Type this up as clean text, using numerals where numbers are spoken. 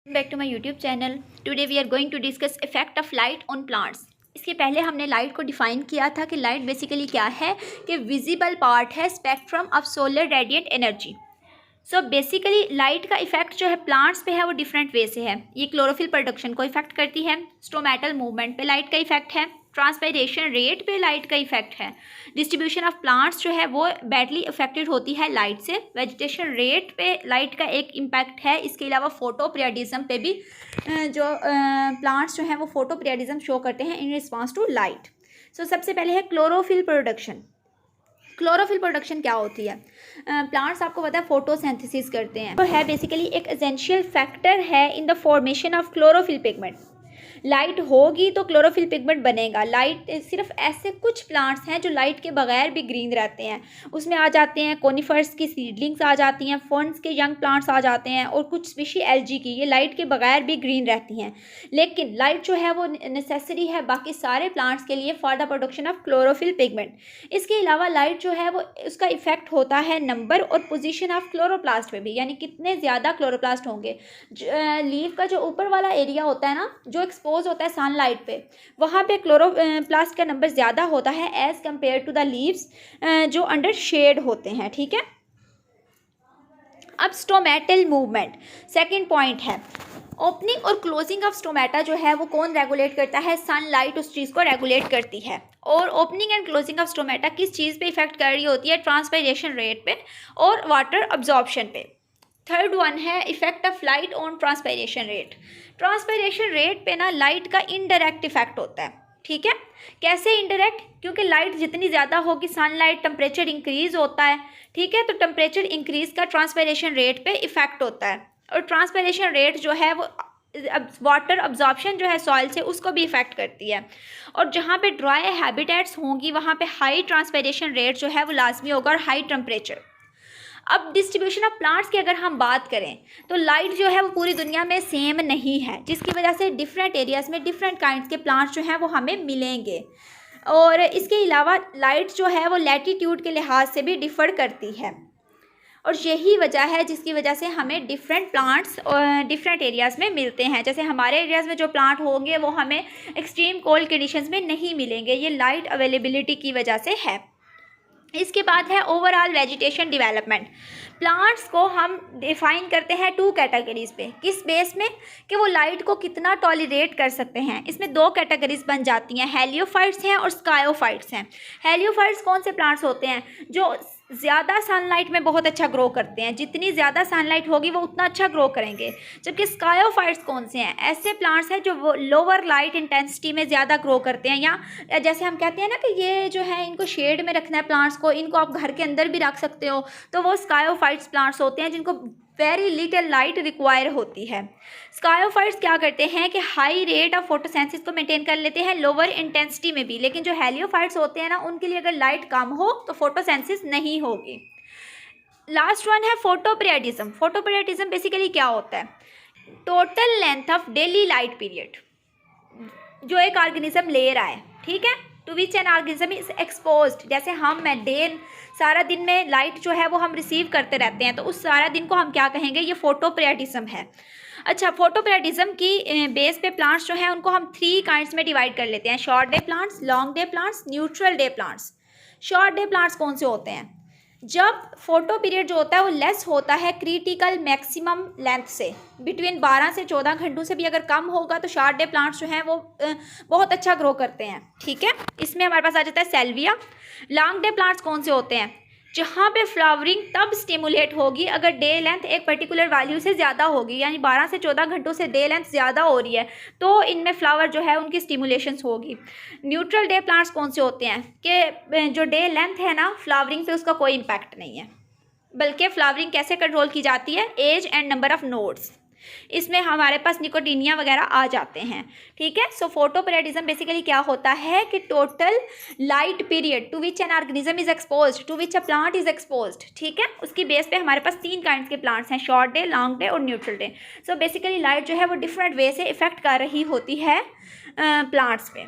Back to my YouTube channel. Today we are going to discuss effect of light on plants. इसके पहले हमने light को define किया था कि लाइट बेसिकली क्या है कि विजिबल पार्ट है spectrum of solar radiant energy. So basically light का इफेक्ट जो है प्लांट्स पे है वो डिफरेंट वे से है। ये क्लोरोफिल प्रोडक्शन को इफेक्ट करती है, स्टोमेटल मूवमेंट पे लाइट का इफेक्ट है, ट्रांसपायरेशन रेट पे लाइट का इफेक्ट है, डिस्ट्रीब्यूशन ऑफ प्लांट्स जो है वो बैडली अफेक्टेड होती है लाइट से, वेजिटेशन रेट पे लाइट का एक इम्पैक्ट है। इसके अलावा फोटो पीरियडिज्म पे भी जो प्लांट्स जो हैं वो फोटो पीरियडिज्म शो करते हैं इन रिस्पॉन्स टू लाइट। सो सबसे पहले है क्लोरोफिल प्रोडक्शन। क्लोरोफिल प्रोडक्शन क्या होती है? प्लांट्स आपको पता है फोटोसिंथेसिस करते हैं, तो है बेसिकली एक एसेंशियल फैक्टर है in the formation of chlorophyll pigment. Light होगी तो क्लोरोफिल पिगमेंट बनेगा। लाइट सिर्फ ऐसे कुछ प्लांट्स हैं जो लाइट के बगैर भी ग्रीन रहते हैं। उसमें आ जाते हैं कोनिफर्स की सीडलिंग्स आ जाती हैं, फर्न्स के यंग प्लांट्स आ जाते हैं और कुछ स्पीशी एल्जी की, ये लाइट के बगैर भी ग्रीन रहती हैं। लेकिन लाइट जो है वो नेसेसरी है बाकी सारे प्लांट्स के लिए for the production of chlorophyll pigment. इसके अलावा लाइट जो है वो उसका इफेक्ट होता है नंबर और पोजीशन ऑफ क्लोरोप्लास्ट पे भी, यानी कितने ज़्यादा क्लोरोप्लास्ट होंगे। लीफ का जो ऊपर वाला एरिया होता है ना, जो एक्सपोज होता है सनलाइट पे, वहाँ पे क्लोरोप्लास्ट का नंबर ज़्यादा होता है as compared to the leaves जो अंडर शेड होते हैं। ठीक है, अब स्टोमेटल मूवमेंट सेकंड पॉइंट है। ओपनिंग और क्लोजिंग ऑफ स्टोमेटा जो है वो कौन रेगुलेट करता है? सनलाइट उस चीज़ को रेगुलेट करती है। और opening and closing of stomata किस चीज़ पे इफेक्ट कर रही होती है? ट्रांसपायरेशन रेट पे और वाटर अब्जॉर्प्शन पे। थर्ड वन है effect of light on transpiration rate. Transpiration rate पे ना लाइट का इनडायरेक्ट इफेक्ट होता है। ठीक है, कैसे इनडायरेक्ट? क्योंकि लाइट जितनी ज़्यादा होगी सनलाइट टेम्परेचर इंक्रीज़ होता है। ठीक है, तो टेम्परेचर इंक्रीज़ का ट्रांसपायरेशन रेट पे इफेक्ट होता है। और ट्रांसपायरेशन रेट जो है वो वाटर अब्जॉर्प्शन जो है सॉइल से उसको भी इफेक्ट करती है। और जहाँ पे ड्राई हैबिटेट्स होंगी वहाँ पे हाई ट्रांसपायरेशन रेट जो है वो लाजमी होगा और हाई टेम्परेचर। अब डिस्ट्रीब्यूशन ऑफ प्लांट्स की अगर हम बात करें तो लाइट जो है वो पूरी दुनिया में सेम नहीं है, जिसकी वजह से डिफरेंट एरियाज़ में डिफरेंट काइंड्स के प्लांट्स जो हैं वो हमें मिलेंगे। और इसके अलावा लाइट जो है वो लैटीट्यूड के लिहाज से भी डिफ़र करती है और यही वजह है जिसकी वजह से हमें डिफरेंट प्लांट्स डिफरेंट एरियाज़ में मिलते हैं। जैसे हमारे एरियाज़ में जो प्लांट होंगे वो हमें एक्सट्रीम कोल्ड कंडीशंस में नहीं मिलेंगे, ये लाइट अवेलेबिलिटी की वजह से है। इसके बाद है ओवरऑल वेजिटेशन डेवलपमेंट। प्लांट्स को हम डिफाइन करते हैं टू कैटेगरीज पे। किस बेस में? कि वो लाइट को कितना टॉलरेट कर सकते हैं। इसमें दो कैटेगरीज बन जाती हैं, हेलियोफाइट्स हैं और स्कायोफाइट्स हैं। हेलियोफाइट्स कौन से प्लांट्स होते हैं? जो ज़्यादा सनलाइट में बहुत अच्छा ग्रो करते हैं, जितनी ज़्यादा सनलाइट होगी वो उतना अच्छा ग्रो करेंगे। जबकि स्कायोफाइट्स कौन से हैं? ऐसे प्लांट्स हैं जो वो लोअर लाइट इंटेंसिटी में ज़्यादा ग्रो करते हैं, या जैसे हम कहते हैं ना कि ये जो है इनको शेड में रखना है प्लांट्स को, इनको आप घर के अंदर भी रख सकते हो, तो वो स्कायोफाइट्स प्लांट्स होते हैं जिनको वेरी लिटिल लाइट रिक्वायर होती है। स्कायोफाइट्स क्या करते हैं कि हाई रेट ऑफ फोटोसेंसिस को मेंटेन कर लेते हैं लोअर इंटेंसिटी में भी, लेकिन जो हेलियोफाइट्स होते हैं ना उनके लिए अगर लाइट कम हो तो फोटोसेंसिस नहीं होगी। लास्ट वन है फोटोपीरियडिज्म। फोटोपीरियडिज्म बेसिकली क्या होता है? Total length of daily light period जो एक ऑर्गेनिज्म ले रहा है, ठीक है, to which an organism is exposed. जैसे हम सारा दिन में लाइट जो है वो हम रिसीव करते रहते हैं, तो उस सारा दिन को हम क्या कहेंगे? ये फोटोपीरियडिज्म है। अच्छा, फोटोपीरियडिज्म की बेस पे प्लांट्स जो हैं उनको हम 3 काइंड्स में डिवाइड कर लेते हैं, short day plants, long day plants, neutral day plants. Short day plants कौन से होते हैं? जब फोटो पीरियड जो होता है वो लेस होता है क्रिटिकल मैक्सिमम लेंथ से, बिटवीन 12 से 14 घंटों से भी अगर कम होगा तो शॉर्ट डे प्लांट्स जो हैं वो बहुत अच्छा ग्रो करते हैं। ठीक है, इसमें हमारे पास आ जाता है सेल्विया। लॉन्ग डे प्लांट्स कौन से होते हैं? जहाँ पे फ्लावरिंग तब स्टिमुलेट होगी अगर डे लेंथ एक पर्टिकुलर वैल्यू से ज़्यादा होगी, यानी 12 से 14 घंटों से डे लेंथ ज़्यादा हो रही है तो इनमें फ्लावर जो है उनकी स्टिमुलेशंस होगी। न्यूट्रल डे प्लांट्स कौन से होते हैं? कि जो डे लेंथ है ना फ्लावरिंग पे उसका कोई इम्पैक्ट नहीं है, बल्कि फ्लावरिंग कैसे कंट्रोल की जाती है? Age and number of nodes, इसमें हमारे पास निकोटीनिया वगैरह आ जाते हैं। ठीक है, सो फोटोपीरियडिज्म बेसिकली क्या होता है कि total light period to which an organism is exposed, to which a plant is exposed. ठीक है, उसकी बेस पे हमारे पास 3 काइंड्स के प्लांट्स हैं, शॉर्ट डे, लॉन्ग डे और neutral day. So basically light जो है वो डिफरेंट वे से इफेक्ट कर रही होती है प्लांट्स पे।